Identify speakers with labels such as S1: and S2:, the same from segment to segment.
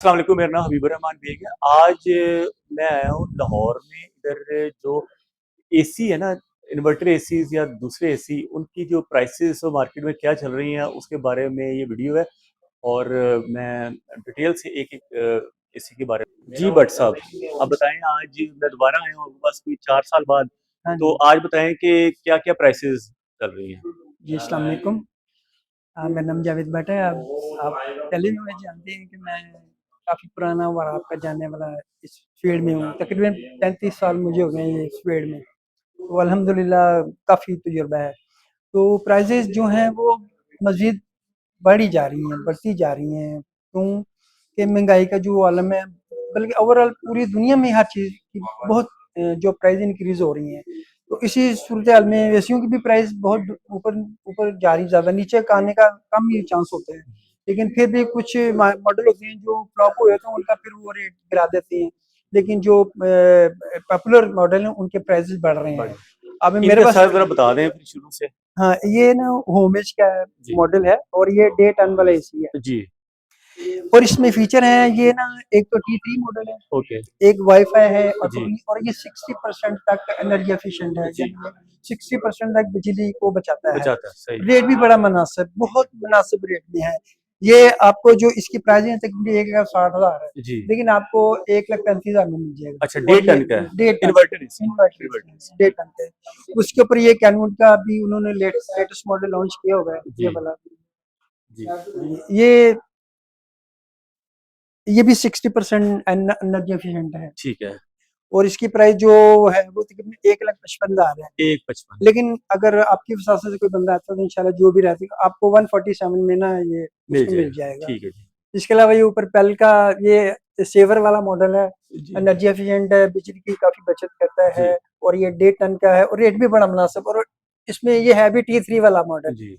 S1: अस्सलाम वालेकुम, मेरा नाम हबीबुर रहमान बेग है। आज मैं आया हूँ लाहौर में। इधर जो एसी है ना, इन्वर्टर एसीज या दूसरे एसी, उनकी जो प्राइसेस मार्केट में क्या चल रही हैं उसके बारे में ये वीडियो है। और मैं डिटेल से एक एक एसी के बारे में। जी भट्ट साहब, आप बताएं। आज मैं दोबारा आया हूँ आपके पास कोई 4 साल बाद।
S2: हाँ
S1: तो
S2: जी।
S1: आज बताएं कि क्या क्या प्राइसेस चल रही हैं।
S2: जी, अस्सलाम वालेकुम। मेरा नाम जावेद भट्ट है। आप पहले भी मुझे जानते हैं कि मैं काफ़ी पुराना और आपका जानने वाला इस फील्ड में हूँ। तकरीबन 35 साल मुझे हो गए हैं इस फील्ड में। तो अल्हम्दुलिल्लाह काफ़ी तजुर्बा है। तो प्राइसेस जो हैं वो मज़ीद बढ़ी जा रही हैं, बढ़ती जा रही हैं। क्योंकि महँगाई का जो आलम है, बल्कि ओवरऑल पूरी दुनिया में हर चीज़ की बहुत जो प्राइस इंक्रीज़ हो रही हैं। तो इसी सूरत-ए-हाल में एसियों की भी प्राइस बहुत ऊपर ऊपर जा रही, ज़्यादा नीचे का आने का कम ही चांस होते हैं। लेकिन फिर भी कुछ मॉडल होते हैं जो फ्लॉप हुए तो उनका फिर वो रेट गिरा देते हैं। लेकिन जो पॉपुलर मॉडल हैं उनके प्राइसेस बढ़ रहे हैं। अब मेरे
S1: इनका
S2: पास
S1: साइज जरा बता दें फिर शुरू से।
S2: हाँ, ये ना होमेज का
S1: जी
S2: मॉडल है और ये डे टर्न वाला एसी है।
S1: जी।
S2: और इसमें फीचर हैं ये ना, एक तो T3 मॉडल है,
S1: ओके।
S2: एक वाईफाई है
S1: जी
S2: और ये 60% तक एनर्जी एफिशिएंट है,
S1: जी।
S2: यानी 60% तक बिजली को बचाता है।
S1: बचाता है, सही।
S2: रेट भी बड़ा मुनासिब, बहुत मुनासिब रेट में है। ये आपको जो इसकी प्राइसिंग है तकरीबन 1,60,000 है,
S1: जी।
S2: लेकिन आपको 1,35,000 में मिल जाएगा।
S1: अच्छा, डे
S2: और ये
S1: टन का है।
S2: डे ton
S1: inverter AC.
S2: Inverter
S1: inverter AC.
S2: डे टन है। उसके ऊपर ये कैनवुड का भी उन्होंने लेटेस्ट मॉडल लॉन्च किया हुआ है, ये
S1: जी
S2: वाला।
S1: जी।
S2: ये ये भी 60% एनर्जी एफिशिएंट है।
S1: ठीक है।
S2: और इसकी प्राइस जो है वो तकरीबन 1,55,000 है।
S1: 1,55।
S2: लेकिन अगर आपकी वसासत से कोई बंदा आता है तो इंशाल्लाह जो भी रहती है आपको 147 में ना ये
S1: मिल
S2: उसको मिल
S1: जाएगा।
S2: जाएगा।
S1: ठीक है जी।
S2: इसके अलावा ये ऊपर पेल का ये सेवर वाला मॉडल है,
S1: जी
S2: एनर्जी एफिशिएंट है, बिजली की काफ़ी बचत करता
S1: जी
S2: है और ये 1.5 टन का है और रेट भी बड़ा मुनासिब। और इसमें ये है भी T3 वाला मॉडल,
S1: जी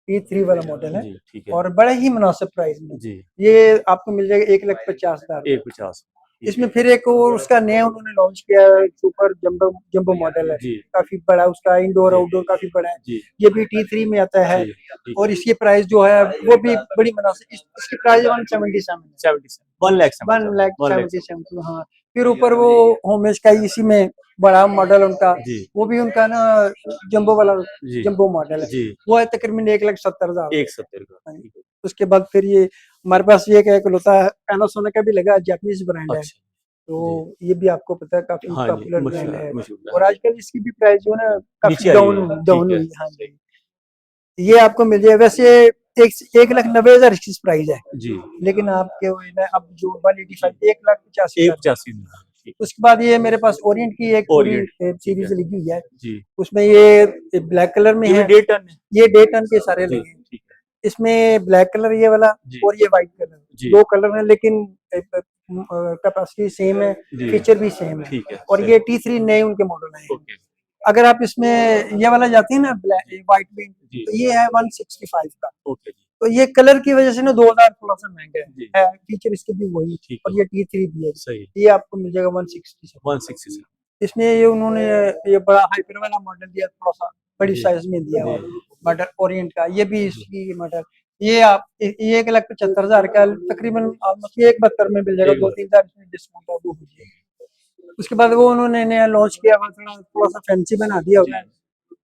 S2: T3 वाला मॉडल है
S1: जी। ठीक है
S2: और बड़े ही मुनासिब प्राइस में।
S1: जी।
S2: ये आपको मिल जाएगा 1,50,000 में।
S1: 1,50। ठीक
S2: इसमें
S1: है
S2: फिर एक और उसका नया उन्होंने लॉन्च किया है, सुपर जंबो जंबो मॉडल है।
S1: जी
S2: काफ़ी बड़ा उसका इंडोर
S1: जी
S2: आउटडोर काफ़ी बड़ा है।
S1: जी
S2: ये भी T3 में आता है
S1: जी। ठीक
S2: और
S1: है।
S2: इसकी प्राइस जो है वो भी बड़ी मुनासिब। इसकी प्राइस 177 है।
S1: 77, 1,77,000,
S2: 1,77,000,
S1: 1,77,000।
S2: हाँ। फिर ऊपर वो होमेज का इसी में बड़ा मॉडल उनका,
S1: जी
S2: वो भी उनका ना जंबो वाला
S1: जी
S2: जंबो मॉडल है।
S1: जी।
S2: वो है तकरीबन 1,70,000 में।
S1: 1,70 का।
S2: हाँ जी।
S1: ठीक है।
S2: उसके बाद फिर ये हमारे पास ये क्या इकलौता पैनासोनिक का भी लगा, जापानीज ब्रांड है।
S1: अच्छा
S2: तो
S1: जी।
S2: ये भी आपको पता है काफ़ी
S1: हाँ जी,
S2: पॉपुलर ब्रांड
S1: मशहूर
S2: है
S1: मशहूर है।
S2: और आजकल इसकी भी प्राइस जो है ना काफ़ी
S1: नीचे आई हुई है।
S2: डाउन
S1: ठीक
S2: डाउन
S1: है,
S2: हुई है। हाँ
S1: सही।
S2: जी। ये आपको मिल जाए वैसे 1,90,000 इसकी प्राइस है,
S1: जी।
S2: लेकिन आपके वो है ना अब जो 185 1,85,000 में।
S1: 1,85 में। ठीक है।
S2: उसके बाद ये मेरे पास ओरिएंट की एक पूरी
S1: ओरिएंट। ठीक है
S2: सीरीज लगी हुई है।
S1: जी।
S2: उसमें ये ब्लैक कलर में
S1: ये भी
S2: है,
S1: 1.5 टन है।
S2: ये डे टन के सारे
S1: जी
S2: लगे हैं।
S1: ठीक है।
S2: इसमें ब्लैक कलर ये वाला
S1: जी
S2: और ये व्हाइट कलर,
S1: जी
S2: दो कलर हैं, लेकिन कैपेसिटी सेम है,
S1: जी।
S2: फीचर भी सेम है।
S1: ठीक है,
S2: और
S1: सही।
S2: ये T3 नए उनके मॉडल आए हैं।
S1: ओके।
S2: अगर आप इसमें ये वाला जाते हैं ना
S1: जी
S2: व्हाइट में,
S1: जी।
S2: तो ये है 165 का।
S1: ओके जी।
S2: तो ये कलर की वजह से ना 2000 थोड़ा सा महंगा
S1: जी।
S2: है, फीचर इसके भी वही
S1: ठीक है।
S2: और ये T3 भी है।
S1: सही।
S2: ये आपको मिल जाएगा 160 से।
S1: 167।
S2: इसमें ये उन्होंने ये बड़ा हाइपर वाला मॉडल दिया, थोड़ा सा बड़ी
S1: जी
S2: साइज में दिया
S1: जी
S2: हुआ मॉडल ओरिएंट का, ये भी
S1: जी।
S2: इसकी मॉडल। ये आप ये 1,75,000 का तकरीबन ऑलमोस्ट 1,72 में मिल जाएगा,
S1: एक
S2: दो
S1: बार।
S2: तीन हजार इसमें डिस्काउंट है वो हो जाएगा। उसके बाद वो उन्होंने नया लॉन्च किया हुआ, थोड़ा थोड़ा सा फैंसी बना दिया
S1: जी
S2: हुआ है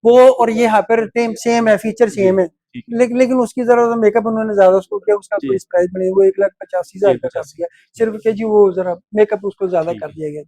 S2: वो। और ये हाइपर सेम है, फीचर
S1: जी।
S2: सेम है,
S1: ठीक है
S2: लेकिन उसकी जरा मेकअप उन्होंने ज्यादा उसको किया, उसका
S1: जी।
S2: थोड़ी प्राइस बनी, वो 1,85,000 का कर
S1: 1,85।
S2: दिया सिर्फ के जी। वो जरा मेकअप उसको ज्यादा
S1: ठीक
S2: कर
S1: है।
S2: दिया गया।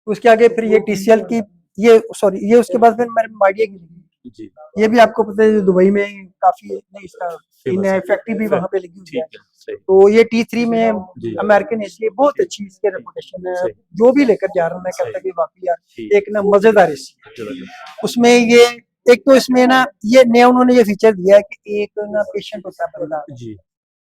S2: उसके आगे फिर ये TCL की, ये सॉरी, ये उसके बाद फिर मेरे माइडिया की लगी।
S1: जी।
S2: ये भी आपको पता है दुबई में काफी नहीं, इसका
S1: फेमस
S2: इन
S1: है।
S2: फैक्ट्री भी वहां पे लगी हुई है।
S1: ठीक है, सही।
S2: तो ये T3 में
S1: जी
S2: अमेरिकन एसी बहुत
S1: ठीक।
S2: अच्छी इसकी
S1: ठीक।
S2: रेपुटेशन है।
S1: सही।
S2: जो भी लेकर जा रहा है मैं
S1: सही।
S2: कहता कि वाकई यार
S1: ठीक।
S2: एक ना मजेदार एसी है।
S1: जबरदस्त।
S2: उसमें ये एक तो इसमें ना ये नया उन्होंने ये फीचर दिया है कि एक ना पेशेंट होता है बंदा
S1: जी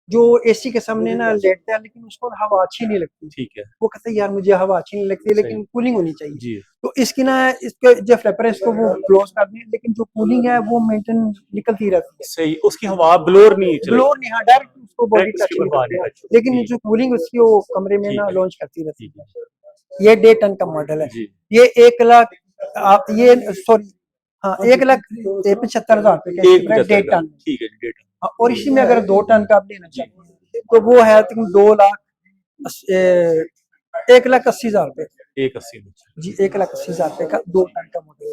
S2: जो एसी के सामने ना लेटता है, लेकिन उसको हवा अच्छी नहीं लगती।
S1: ठीक है।
S2: वो कहता है यार मुझे हवा अच्छी नहीं लगती,
S1: सही।
S2: लेकिन कूलिंग होनी चाहिए।
S1: जी
S2: तो इसकी ना इसके जब फ्लैपर है इसको वो क्लोज कर दें, लेकिन जो कूलिंग है वो मेंटेन निकलती रहती है।
S1: सही। उसकी हवा ब्लोर नहीं चलेगी।
S2: ब्लोर नहीं, हाँ, डायरेक्ट उसको बॉडी
S1: डायरेक्ट
S2: टच
S1: उसके
S2: नहीं
S1: ऊपर बाहर
S2: करती है,
S1: निकल।
S2: लेकिन
S1: ठीक।
S2: जो कूलिंग उसकी वो कमरे में
S1: ठीक
S2: ना
S1: है।
S2: लॉन्च करती रहती
S1: ठीक है।
S2: है। ये 1.5 टन का मॉडल है।
S1: जी
S2: ये 1,00,000 आप ये सॉरी, हाँ, 1,75,000 रुपए का इसकी प्राइस
S1: 1,75
S2: 1.5
S1: का।
S2: टन।
S1: ठीक है जी, 1.5 टन।
S2: हाँ, और इसी में अगर 2 टन का आप लेना
S1: जी
S2: चाहते हैं तो वो है 2,00,000 ₹1,80,000
S1: 180 में।
S2: जी, ₹1,80,000 का 2 टन का मॉडल है।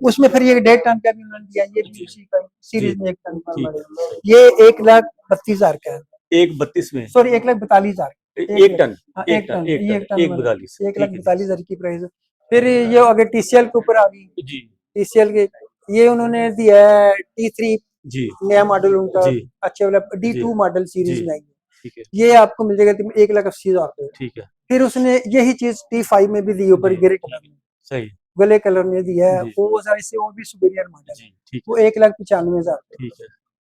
S2: उसमें फिर ये 1.5 टन का भी उन्होंने दिया, ये भी
S1: जी,
S2: उसी का
S1: जी,
S2: सीरीज़ में 1 टन का
S1: ठीक
S2: मॉडल
S1: है,
S2: है।
S1: सही।
S2: ये 1,32,000 का है।
S1: 132 में
S2: सॉरी 1,42,000
S1: 1 टन,
S2: हाँ,
S1: 1
S2: 1
S1: टन,
S2: टन,
S1: 1
S2: ये
S1: टन,
S2: 1 टन वाला
S1: 142 ठीक है जी।
S2: 1,42,000 की प्राइस है। फिर ये अगर टीसीएल के ऊपर आ गई,
S1: जी,
S2: टीसीएल के ये उन्होंने दिया है T3
S1: जी,
S2: नया मॉडल उनका
S1: जी,
S2: अच्छा वाला
S1: जी,
S2: D2 मॉडल
S1: जी,
S2: सीरीज़ में आई है।
S1: ठीक है,
S2: ये आपको मिल जाएगा 1,80,000
S1: ठीक है,
S2: फिर उसने यही चीज़ T5 में भी दी ऊपर
S1: जी,
S2: ग्रे
S1: ठीक
S2: कलर
S1: है,
S2: में,
S1: सही,
S2: गले कलर में दिया है,
S1: जी,
S2: वो साइज़ से और भी सुपीरियर मॉडल है।
S1: जी, ठीक
S2: वो
S1: है,
S2: 1,95,000
S1: ठीक है।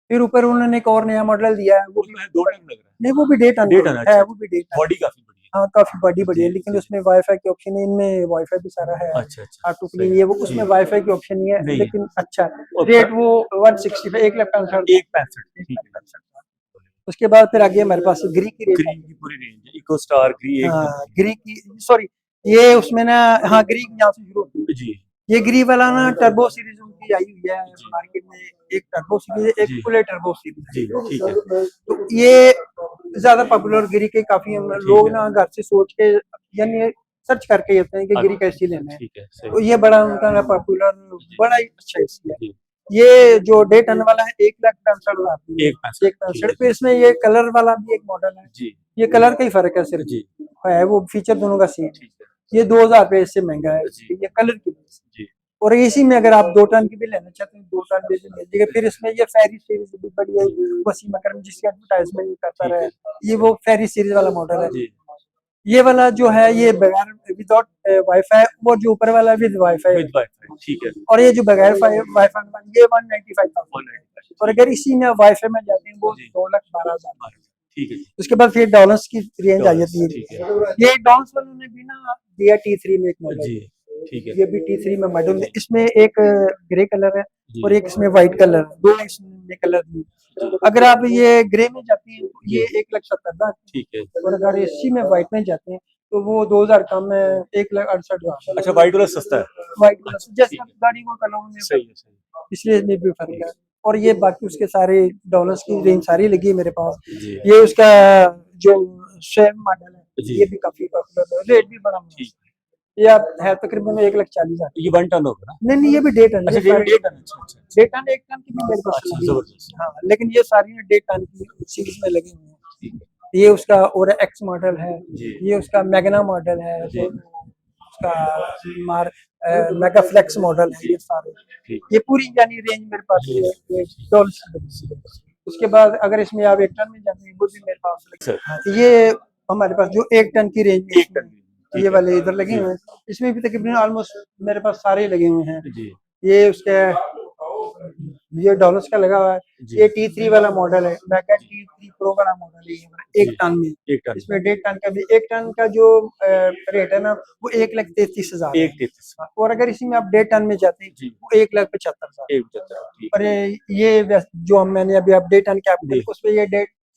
S2: फिर ऊपर उन्होंने एक और नया मॉडल दिया है, वो भी
S1: उसमें है 2 टन लग रहा
S2: नहीं वो भी डे टन
S1: है, 1.5
S2: का
S1: टन
S2: है,
S1: अच्छा,
S2: वो भी डे टन
S1: बॉडी काफ़ी बड़ी
S2: हाँ, काफ़ी बॉडी
S1: है।
S2: बढ़िया
S1: जी,
S2: है, लेकिन
S1: जी,
S2: उसमें वाई-फाई के ऑप्शन है, इनमें वाई-फाई भी सारा है,
S1: अच्छा, अच्छा,
S2: ऑटो क्लीन
S1: सही,
S2: ये वो,
S1: जी,
S2: उसमें वाई-फाई की ऑप्शन नहीं है,
S1: नहीं है
S2: लेकिन अच्छा है।
S1: और
S2: रेट वो 165 1,65,000
S1: 165 ठीक है,
S2: 1,65,000 उसके बाद फिर आगे हमारे पास ग्री की रेंज
S1: ग्रीन
S2: आती
S1: की पूरी रेंज है, इको स्टार ग्री
S2: है।
S1: एकदम
S2: हाँ, ग्री की सॉरी ये उसमें ना हाँ, ग्री यहाँ से शुरू होती है।
S1: जी,
S2: ये ग्री वाला ना टर्बो सीरीज उनकी आई हुई है
S1: जी,
S2: मार्केट में, एक टर्बो सीरीज है, एक
S1: जी,
S2: फुल टर्बो सीरीज
S1: जी, ठीक है,
S2: है। तो ये ज्यादा पॉपुलर गिरी के काफी हम
S1: ठीक
S2: लोग
S1: है,
S2: ना घर से सोच के यानी सर्च करके होते हैं कि गिरी
S1: अच्छा,
S2: कैसी लेना है,
S1: ठीक है,
S2: तो
S1: सही,
S2: ये बड़ा उनका ना पॉपुलर
S1: जी,
S2: बड़ा ही अच्छा है।
S1: जी,
S2: ये जो डे टन वाला है 1,65,000 की है,
S1: 165 ठीक
S2: 1,65
S1: है,
S2: पे इसमें ये कलर वाला भी एक मॉडल है,
S1: जी,
S2: ये कलर का ही फर्क है सिर्फ,
S1: जी,
S2: है वो फीचर दोनों का सेम,
S1: ठीक है,
S2: ये 2,000 रुपये इससे महंगा है,
S1: जी,
S2: ये कलर की वजह से।
S1: जी,
S2: और इसी में अगर आप 2 टन की भी लेना चाहते हैं 2 टन भी मिल जाएगा। फिर इसमें ये फेरी सीरीज भी बड़ी है,
S1: जी,
S2: वसीम अकरम जिसकी एडवर्टाइजमेंट करता
S1: ठीक
S2: रहा
S1: है,
S2: है, ये वो फेरी सीरीज वाला मॉडल है।
S1: जी,
S2: ये वाला जो है ये बगैर विदाउट वाईफाई, और जो ऊपर वाला विद वाईफाई है।
S1: विद वाईफाई ठीक है,
S2: और ये जो बगैर वाईफाई वाला ये 195,000 और अगर
S1: 195
S2: इसी में वाईफाई में जाते हैं वो
S1: जी,
S2: 2,12,000
S1: ठीक है जी,
S2: उसके बाद फिर डॉलर्स की रेंज आ
S1: डॉलर्स
S2: जाती
S1: ठीक है,
S2: है। ये डॉलर्स वालों ने भी ना दिया T3 में एक मॉडल,
S1: जी, ठीक है,
S2: ये भी T3 में मॉडल है,
S1: जी,
S2: इसमें एक ग्रे कलर है
S1: जी,
S2: और एक इसमें व्हाइट कलर है, दो इसमें कलर दिए।
S1: जी,
S2: अगर आप ये ग्रे में जाते हैं तो
S1: जी,
S2: ये 1,70,000
S1: ठीक है,
S2: और अगर इसी में व्हाइट में जाते हैं तो वो 2,000 कम है, 1,68,000
S1: अच्छा व्हाइट वाला सस्ता है,
S2: व्हाइट कलर
S1: अच्छा,
S2: जैसे
S1: ठीक
S2: आप
S1: है,
S2: गाड़ी को कलर में
S1: सही है, सही है,
S2: इसलिए इसमें भी फर्क है। और ये बाकी उसके सारे डॉलर्स की रेंज सारी लगी है मेरे पास।
S1: जी,
S2: ये उसका जो सेम मॉडल है
S1: जी,
S2: ये भी काफी पॉपुलर है, रेट भी बड़ा
S1: ठीक
S2: मुनासिब
S1: है,
S2: है। ये आप है तकरीबन 1,40,000
S1: ये 1 टन होगा ना?
S2: नहीं नहीं ये भी डे टन
S1: अच्छा
S2: ये
S1: ये भी
S2: सारे
S1: डे टन अच्छा, अच्छा, अच्छा,
S2: डे टन एक टन की भी मेरे पास
S1: अच्छा
S2: लगी हुई
S1: ज़बरदस्त,
S2: है। हाँ लेकिन ये सारी डे टन की सीरीज में लगी हुई है।
S1: ठीक है,
S2: ये उसका और एक्स मॉडल है,
S1: जी,
S2: ये उसका मैग्ना मॉडल है,
S1: जी,
S2: उसका मार मेगा फ्लेक्स मॉडल है,
S1: जी,
S2: ये सारे
S1: ठीक,
S2: ये पूरी यानी रेंज मेरे पास
S1: जी,
S2: ये डॉलर्स की बनी हुई है। उसके बाद अगर इसमें आप 1 टन में जाते हैं वो भी मेरे पास लगे
S1: सर
S2: हाँ, तो ये हमारे पास जो 1 टन की रेंज में
S1: 1 टन
S2: इसमें
S1: ठीक
S2: ये
S1: है,
S2: वाले इधर लगे
S1: जी,
S2: हुए हैं, इसमें भी तकरीबन ऑलमोस्ट मेरे पास सारे लगे हुए हैं।
S1: जी,
S2: ये उसके ये डॉलर्स का लगा हुआ है,
S1: जी,
S2: ये T3 वाला मॉडल है, मेगा T3 प्रो वाला मॉडल है, ये वाला 1
S1: जी,
S2: टन में।
S1: 1 टन
S2: इसमें 1.5 टन का भी 1 टन का जो रेट है ना वो 1,33,000 है।
S1: 133
S2: हाँ, और अगर इसी में आप 1.5 टन में जाते हैं
S1: जी,
S2: वो 1,75,000
S1: 175 ठीक,
S2: और ये जो मैंने अभी आप 1.5 टन के आपको
S1: जी,
S2: उस पे ये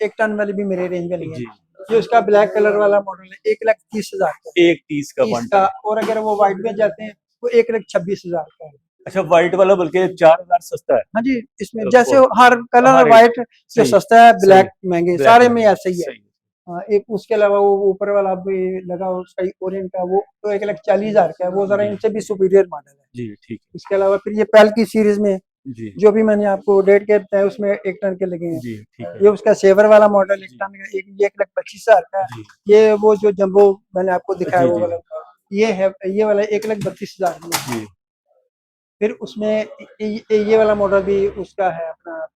S2: 1 टन वाली भी मेरे रेंज में नहीं है।
S1: जी,
S2: ये उसका ब्लैक कलर वाला मॉडल है 1,30,000 का
S1: 130 का
S2: 30
S1: 1
S2: का
S1: टन
S2: और अगर वो व्हाइट में जाते हैं वो 1,26,000 का है।
S1: अच्छा व्हाइट वाला बल्कि 4000 सस्ता है
S2: हाँ जी, इसमें जैसे
S1: और
S2: हर कलर
S1: हाँ रेट
S2: व्हाइट जो
S1: सही
S2: सस्ता है
S1: सही
S2: ब्लैक महंगे
S1: ब्लैक
S2: सारे में
S1: महंगा
S2: ऐसे ही है।
S1: सही
S2: हाँ, एक उसके अलावा वो ऊपर वाला भी लगा उसका ओरिएंट का वो तो 1,40,000 का है, वो जरा
S1: जी,
S2: इनसे भी सुपीरियर मॉडल है।
S1: जी ठीक
S2: इसके अलावा फिर ये पेल की सीरीज में
S1: है, जी,
S2: जो भी मैंने आपको डेट के बताया उसमें 1 टन के लगे हैं।
S1: जी ठीक
S2: ये
S1: है,
S2: उसका सेवर वाला मॉडल 1
S1: जी,
S2: टन का एक ये 1,25,000 का है।
S1: जी,
S2: ये वो जो जंबो मैंने आपको दिखाया
S1: जी,
S2: वो
S1: जी,
S2: वाला ये है ये वाला 1,32,000 में।
S1: जी,
S2: फिर उसमें ये वाला मॉडल भी उसका है अपना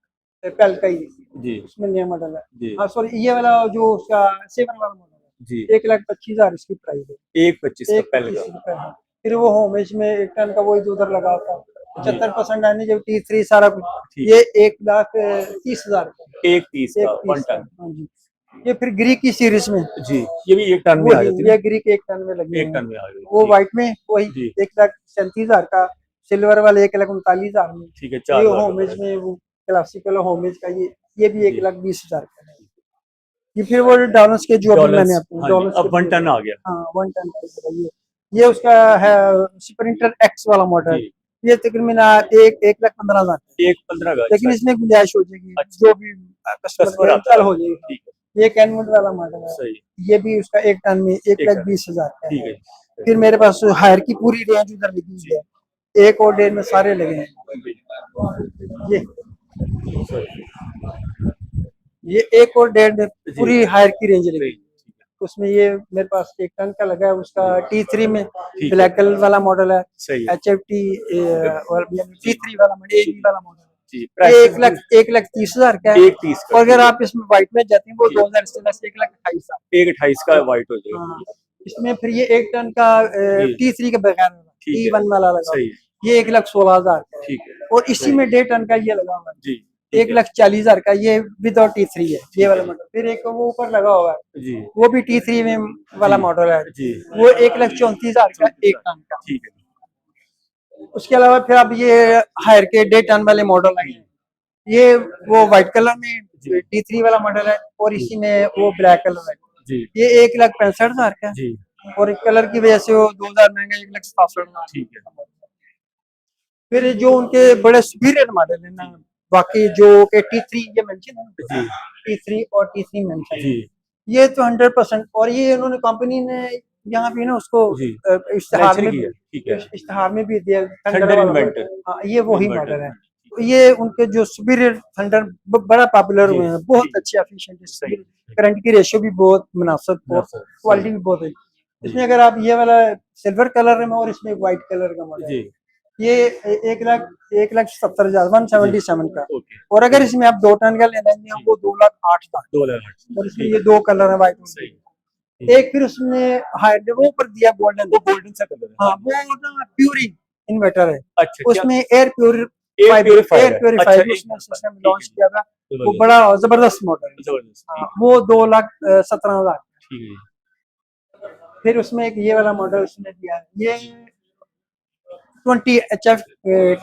S2: पेल का ही
S1: जी,
S2: उसमें नया मॉडल है।
S1: जी,
S2: हाँ सॉरी ये वाला जो उसका सेवन वाला मॉडल
S1: जी,
S2: है 1,25,000 इसकी प्राइस है
S1: 125 का
S2: एक
S1: पहले
S2: पच्चीस
S1: का
S2: रुपए है। फिर वो होम एज में 1 टन का वही जो उधर लगा था
S1: जी
S2: 75% आने जब T3 सारा कुछ
S1: ठीक
S2: ये
S1: है,
S2: 1,30,000 का
S1: 130
S2: एक
S1: का 1
S2: पीस का
S1: टन
S2: हाँ जी। ये फिर ग्री की सीरीज में
S1: जी, ये भी 1 टन में आ
S2: वही
S1: जाती है ना?
S2: ये ग्री के 1 टन में लगे
S1: 1
S2: हुए हैं।
S1: टन में आ गई
S2: वो
S1: ठीक
S2: व्हाइट में वही
S1: जी,
S2: 1,37,000 का सिल्वर वाले 1,39,000 में
S1: ठीक है
S2: ये
S1: 4000 का
S2: होमेज
S1: फर्क
S2: में वो क्लासिकल होमेज का ये भी
S1: जी,
S2: 1,20,000 का है। ये फिर वो डॉलर्स के जो अभी मैंने
S1: डॉलर्स
S2: आपको
S1: हाँ जी,
S2: डॉलर्स के
S1: अब 1 टन आ गया
S2: हाँ 1 टन का ये उसका है स्प्रिंटर एक्स वाला मॉडल
S1: जी,
S2: ये तकरीबन 1,15,000
S1: 1 15 का
S2: लेकिन
S1: अच्छा,
S2: इसमें गुंजाइश हो जाएगी
S1: अच्छा,
S2: जो भी कस्टमर
S1: कस्टमर
S2: का
S1: आता
S2: इंस्टॉल
S1: है,
S2: हो जाएगा
S1: ठीक है,
S2: ये कैनवुड वाला मॉडल है,
S1: सही,
S2: ये भी उसका 1 टन में 1
S1: एक
S2: लाख
S1: टन,
S2: 20,000 का
S1: ठीक
S2: है।
S1: है।
S2: फिर मेरे पास हायर की पूरी रेंज उधर लगी हुई है, 1 और 1.5 में सारे लगे हैं। ये
S1: सही,
S2: ये 1 और 1.5 में
S1: जी,
S2: पूरी हायर की रेंज लगी
S1: सही,
S2: हुई है। उसमें ये मेरे पास 1 टन का लगा है, उसका T3 में
S1: ठीक है,
S2: ब्लैक कलर वाला मॉडल है,
S1: सही है।
S2: HFT और T3 वाला मॉडल,
S1: जी,
S2: AB वाला मॉडल है।
S1: जी,
S2: ये
S1: प्राइसेज़ भी
S2: 1,30,000 का है।
S1: 1.30 का,
S2: और अगर
S1: ठीक है।
S2: आप इसमें व्हाइट में जाते हैं वो
S1: जी,
S2: 2000 से 1,28,000।
S1: 1.28 का व्हाइट हो जाएगा।
S2: हाँ, इसमें फिर ये 1 टन का
S1: जी,
S2: T3 के बगैर वाला
S1: ठीक है,
S2: T1 वाला लगा हुआ
S1: सही
S2: है,
S1: है,
S2: ये 1,16,000 का है।
S1: ठीक है,
S2: और इसी
S1: सही,
S2: में 1.5 टन का ये लगा हुआ है,
S1: जी, ठीक है,
S2: 1,40,000 का, ये विदाउट T3 है, ये
S1: ठीक
S2: वाला
S1: है,
S2: मॉडल। फिर एक वो ऊपर लगा हुआ है,
S1: जी,
S2: वो भी T3 में वाला
S1: जी,
S2: मॉडल है,
S1: जी,
S2: वो 1,34,000 का 1 टन का।
S1: ठीक है,
S2: उसके अलावा फिर अब ये हायर के 1.5 टन वाले मॉडल आए हैं, ये वो व्हाइट कलर में
S1: जी,
S2: T3 वाला मॉडल है, और
S1: जी,
S2: इसी में वो ब्लैक कलर है,
S1: जी,
S2: ये 1,65,000 का है।
S1: जी,
S2: और एक कलर की वजह से वो 2000 महंगा, 1,67,000।
S1: ठीक है,
S2: फिर जो उनके बड़े सुपीरियर मॉडल है ना, बाकी जो के T3 ये मेंशन है ना,
S1: जी,
S2: T3 और T3 मेंशन है,
S1: जी,
S2: ये तो 100%। और ये इन्होंने कंपनी ने यहाँ पे ना उसको
S1: जी,
S2: इश्तिहार
S1: मेंशन
S2: में
S1: किया, ठीक है,
S2: इश्तिहार में भी दिया थंडर
S1: थंडर
S2: वाला
S1: इन्वेंटर,
S2: मॉडल। हाँ, ये वही
S1: इन्वर्टर,
S2: मॉडल है। तो ये उनके जो सुपीरियर थंडर बड़ा पॉपुलर
S1: जी,
S2: हुए हैं, बहुत
S1: जी,
S2: अच्छे एफिशिएंट,
S1: सही,
S2: करंट की रेशियो भी बहुत मुनासिब और
S1: मुनासिब, सही,
S2: क्वालिटी भी बहुत है।
S1: जी,
S2: इसमें अगर आप ये वाला सिल्वर कलर में, और इसमें व्हाइट कलर का मॉडल है,
S1: जी,
S2: ये 1,70,000
S1: जी,
S2: 177 का।
S1: ओके,
S2: और अगर
S1: ठीक है,
S2: इसमें आप 2 टन का लेना है
S1: जी,
S2: वो 2,08,000।
S1: 2,08,000
S2: और इसमें
S1: ठीक
S2: ये
S1: है,
S2: 2 कलर है, व्हाइट और
S1: सही,
S2: ग्रे। एक फिर उसमें हाइड वो ऊपर दिया गोल्डन,
S1: वो गोल्डन सा कलर है,
S2: हाँ वो ना प्यूरी इन्वर्टर है,
S1: अच्छा, क्या
S2: उसमें air
S1: air
S2: purifier
S1: purifier
S2: air
S1: है, अच्छा,
S2: प्योरीफायर
S1: एक
S2: उसमें
S1: प्यूरीफायर,
S2: सिस्टम
S1: ठीक
S2: लॉन्च
S1: है जी,
S2: किया था। वो
S1: ज़बरदस्त,
S2: बड़ा जबरदस्त मॉडल है।
S1: ज़बरदस्त,
S2: हाँ,
S1: ठीक
S2: वो 2,17,000।
S1: ठीक है,
S2: फिर उसमें एक ये वाला मॉडल उसने दिया है, ये 20 HF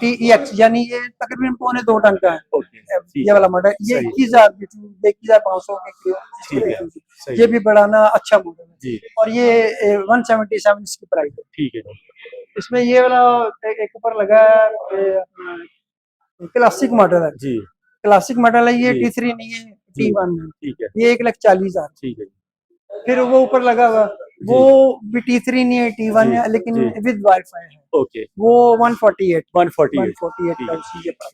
S2: TEX, यानी ये तकरीबन 2.25 टन का है।
S1: ओके, ठीक
S2: ये
S1: है,
S2: वाला मॉडल ये
S1: सही,
S2: 21,500 के करीब इस
S1: ठीक
S2: तरह
S1: है,
S2: की।
S1: सही
S2: ये
S1: है,
S2: भी बड़ा ना अच्छा मॉडल है।
S1: जी,
S2: और ये 177 इसकी प्राइस है।
S1: ठीक है,
S2: इसमें ये वाला एक ऊपर लगा है, क्लासिक मॉडल है,
S1: जी,
S2: क्लासिक मॉडल है, ये
S1: जी,
S2: T3 नहीं है,
S1: जी,
S2: T1 है।
S1: ठीक है,
S2: ये 1,40,000।
S1: ठीक है,
S2: फिर वो ऊपर लगा हुआ, वो
S1: जी,
S2: भी T3 नहीं है, T1
S1: जी,
S2: है, लेकिन
S1: जी,
S2: विद वाईफाई है,
S1: ओके,
S2: वो 148
S1: 148
S2: 148 का
S1: ठीक है।
S2: उसी के पास।